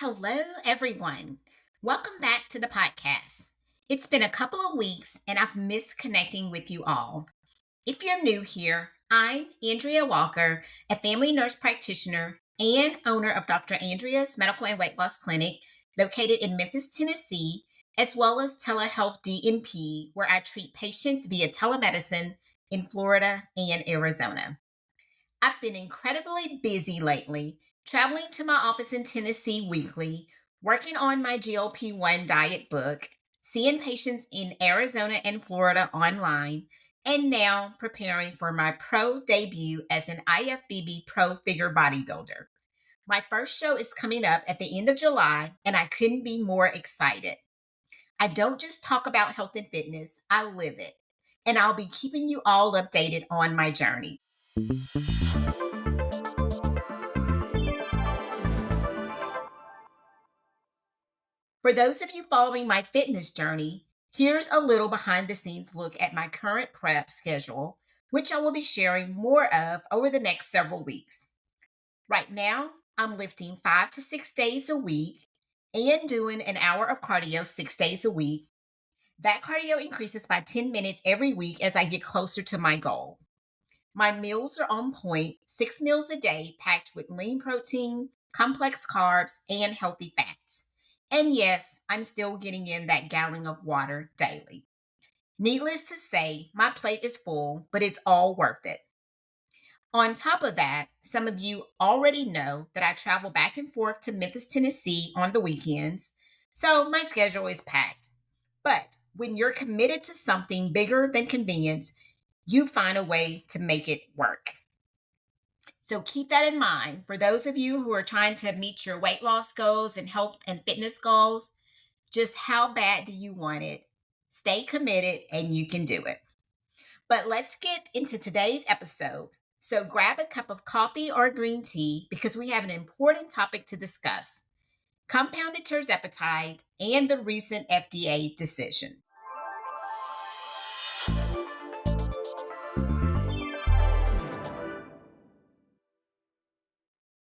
Hello, everyone. Welcome back to the podcast. It's been a couple of weeks and I've missed connecting with you all. If you're new here, I'm Andrea Walker, a family nurse practitioner and owner of Dr. Andrea's Medical and Weight Loss Clinic located in Memphis, Tennessee, as well as Telehealth DNP, where I treat patients via telemedicine in Florida and Arizona. I've been incredibly busy lately, traveling to my office in Tennessee weekly, working on my GLP-1 diet book, seeing patients in Arizona and Florida online, and now preparing for my pro debut as an IFBB pro figure bodybuilder. My first show is coming up at the end of July, and I couldn't be more excited. I don't just talk about health and fitness, I live it. And I'll be keeping you all updated on my journey. For those of you following my fitness journey, here's a little behind the scenes look at my current prep schedule, which I will be sharing more of over the next several weeks. Right now, I'm lifting 5 to 6 days a week and doing an hour of cardio 6 days a week. That cardio increases by 10 minutes every week as I get closer to my goal. My meals are on point, 6 meals a day packed with lean protein, complex carbs, and healthy fats. And yes, I'm still getting in that gallon of water daily. Needless to say, my plate is full, but it's all worth it. On top of that, some of you already know that I travel back and forth to Memphis, Tennessee on the weekends, so my schedule is packed. But when you're committed to something bigger than convenience, you find a way to make it work. So keep that in mind for those of you who are trying to meet your weight loss goals and health and fitness goals. Just how bad do you want it? Stay committed and you can do it. But let's get into today's episode. So grab a cup of coffee or green tea because we have an important topic to discuss: compounded Tirzepatide and the recent FDA decision.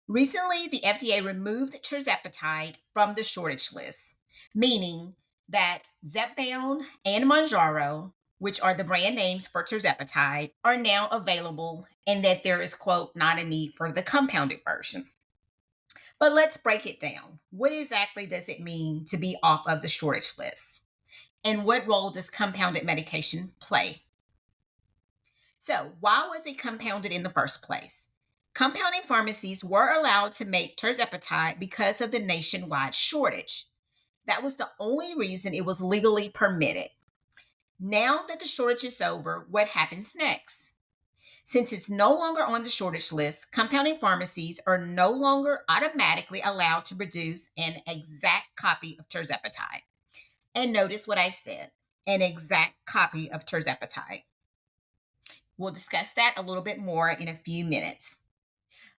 Recently, the FDA removed Tirzepatide from the shortage list, meaning that Zepbound and Mounjaro, which are the brand names for Tirzepatide, are now available and that there is, quote, not a need for the compounded version. But let's break it down. What exactly does it mean to be off of the shortage list? And what role does compounded medication play? So, why was it compounded in the first place? Compounding pharmacies were allowed to make Tirzepatide because of the nationwide shortage. That was the only reason it was legally permitted. Now that the shortage is over, what happens next? Since it's no longer on the shortage list, compounding pharmacies are no longer automatically allowed to produce an exact copy of Tirzepatide. And notice what I said, an exact copy of Tirzepatide. We'll discuss that a little bit more in a few minutes.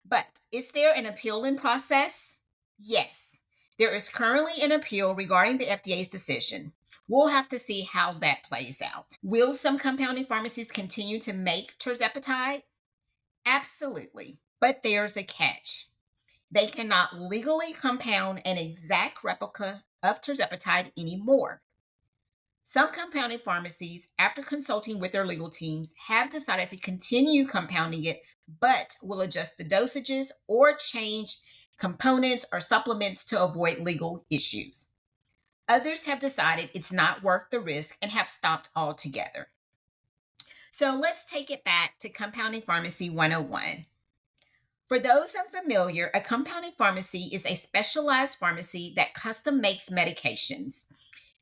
But is there an appealing process? Yes. There is currently an appeal regarding the FDA's decision. We'll have to see how that plays out. Will some compounding pharmacies continue to make Tirzepatide? Absolutely. But there's a catch. They cannot legally compound an exact replica of Tirzepatide anymore. Some compounding pharmacies, after consulting with their legal teams, have decided to continue compounding it, but will adjust the dosages or change components or supplements to avoid legal issues. Others have decided it's not worth the risk and have stopped altogether. So let's take it back to Compounding Pharmacy 101. For those unfamiliar, a compounding pharmacy is a specialized pharmacy that custom makes medications.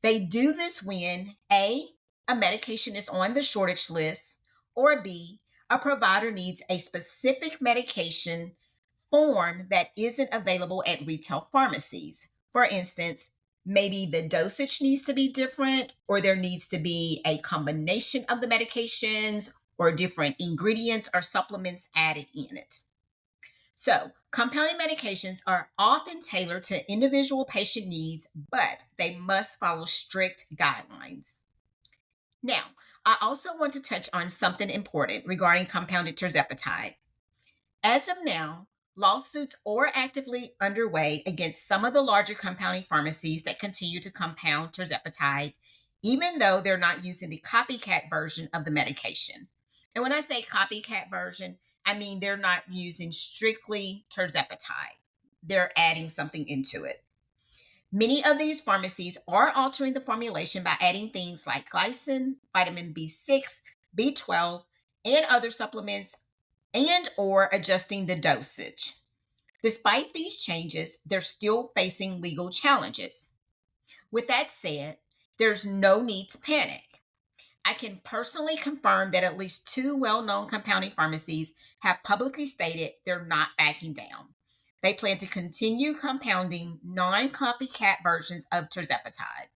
They do this when A, a medication is on the shortage list, or B, a provider needs a specific medication form that isn't available at retail pharmacies. For instance, maybe the dosage needs to be different, or there needs to be a combination of the medications, or different ingredients or supplements added in it. So, compounding medications are often tailored to individual patient needs, but they must follow strict guidelines. Now, I also want to touch on something important regarding compounded Tirzepatide. As of now, Lawsuits are actively underway against some of the larger compounding pharmacies that continue to compound tirzepatide, even though they're not using the copycat version of the medication. And when I say copycat version, I mean they're not using strictly tirzepatide. They're adding something into it. Many of these pharmacies are altering the formulation by adding things like glycine, vitamin B6, B12, and other supplements, and or adjusting the dosage. Despite these changes, they're still facing legal challenges. With that said, there's no need to panic. I can personally confirm that at least 2 well-known compounding pharmacies have publicly stated they're not backing down. They plan to continue compounding non-copycat versions of tirzepatide.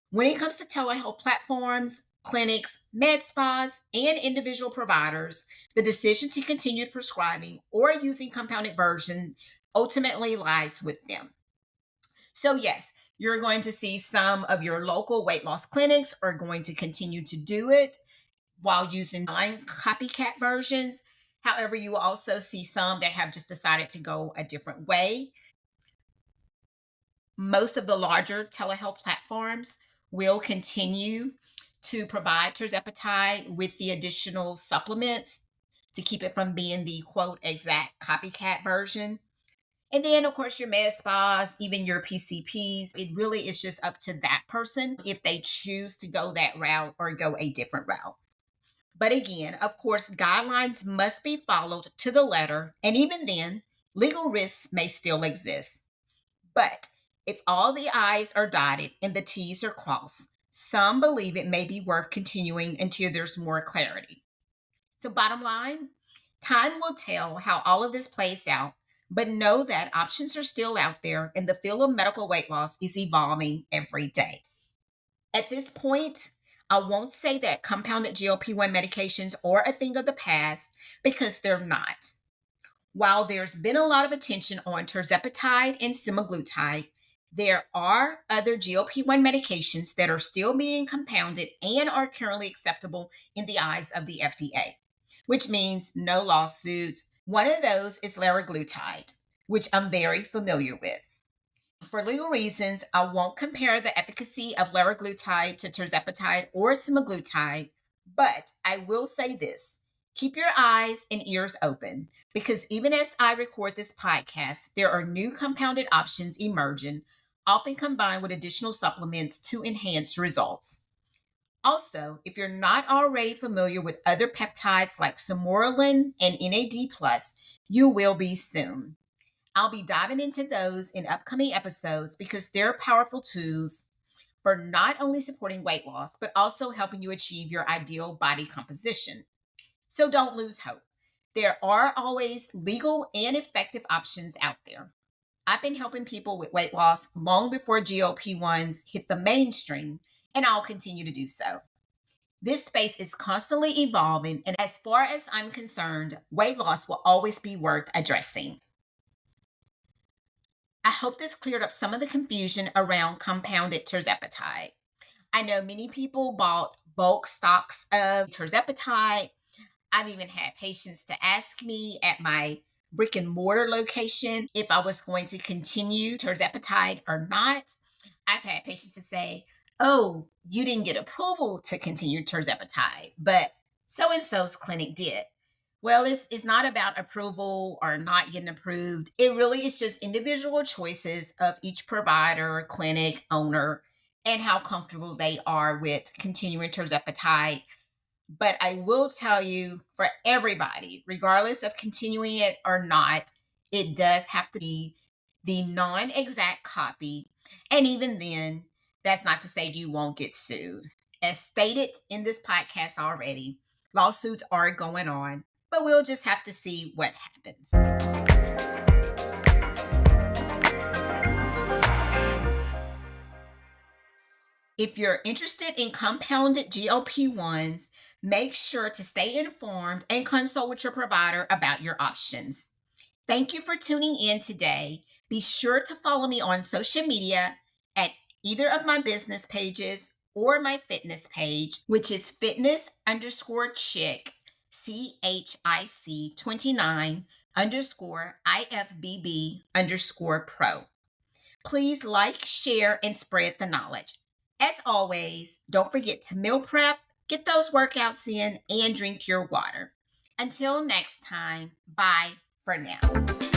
When it comes to telehealth platforms, clinics, med spas, and individual providers, the decision to continue prescribing or using compounded version ultimately lies with them. So yes, you're going to see some of your local weight loss clinics are going to continue to do it while using non-copycat versions. However, you will also see some that have just decided to go a different way. Most of the larger telehealth platforms will continue to provide tirzepatide with the additional supplements to keep it from being the quote exact copycat version. And then, of course, your med spas, even your PCPs, it really is just up to that person if they choose to go that route or go a different route. But again, of course, guidelines must be followed to the letter. And even then, legal risks may still exist. But if all the I's are dotted and the T's are crossed, some believe it may be worth continuing until there's more clarity. So bottom line, time will tell how all of this plays out, but know that options are still out there and the field of medical weight loss is evolving every day. At this point, I won't say that compounded GLP-1 medications are a thing of the past because they're not. While there's been a lot of attention on tirzepatide and semaglutide, there are other GLP-1 medications that are still being compounded and are currently acceptable in the eyes of the FDA, which means no lawsuits. One of those is Liraglutide, which I'm very familiar with. For legal reasons, I won't compare the efficacy of Liraglutide to tirzepatide or semaglutide, but I will say this. Keep your eyes and ears open because even as I record this podcast, there are new compounded options emerging, often combined with additional supplements to enhance results. Also, if you're not already familiar with other peptides like Sermorelin and NAD+, you will be soon. I'll be diving into those in upcoming episodes because they're powerful tools for not only supporting weight loss, but also helping you achieve your ideal body composition. So don't lose hope. There are always legal and effective options out there. I've been helping people with weight loss long before GLP-1s hit the mainstream, and I'll continue to do so. This space is constantly evolving, and as far as I'm concerned, weight loss will always be worth addressing. I hope this cleared up some of the confusion around compounded tirzepatide. I know many people bought bulk stocks of tirzepatide. I've even had patients to ask me at my brick and mortar location if I was going to continue tirzepatide or not. I've had patients to say, oh, you didn't get approval to continue tirzepatide, but so-and-so's clinic did. Well, it's not about approval or not getting approved. It really is just individual choices of each provider, clinic, owner, and how comfortable they are with continuing tirzepatide. But I will tell you, for everybody, regardless of continuing it or not, it does have to be the non-exact copy. And even then, that's not to say you won't get sued. As stated in this podcast already, lawsuits are going on, but we'll just have to see what happens. If you're interested in compounded GLP-1s, make sure to stay informed and consult with your provider about your options. Thank you for tuning in today. Be sure to follow me on social media at either of my business pages or my fitness page, which is fitness_chick, CHIC 29 underscore IFBB underscore pro. Please like, share, and spread the knowledge. As always, don't forget to meal prep, get those workouts in, and drink your water. Until next time, bye for now.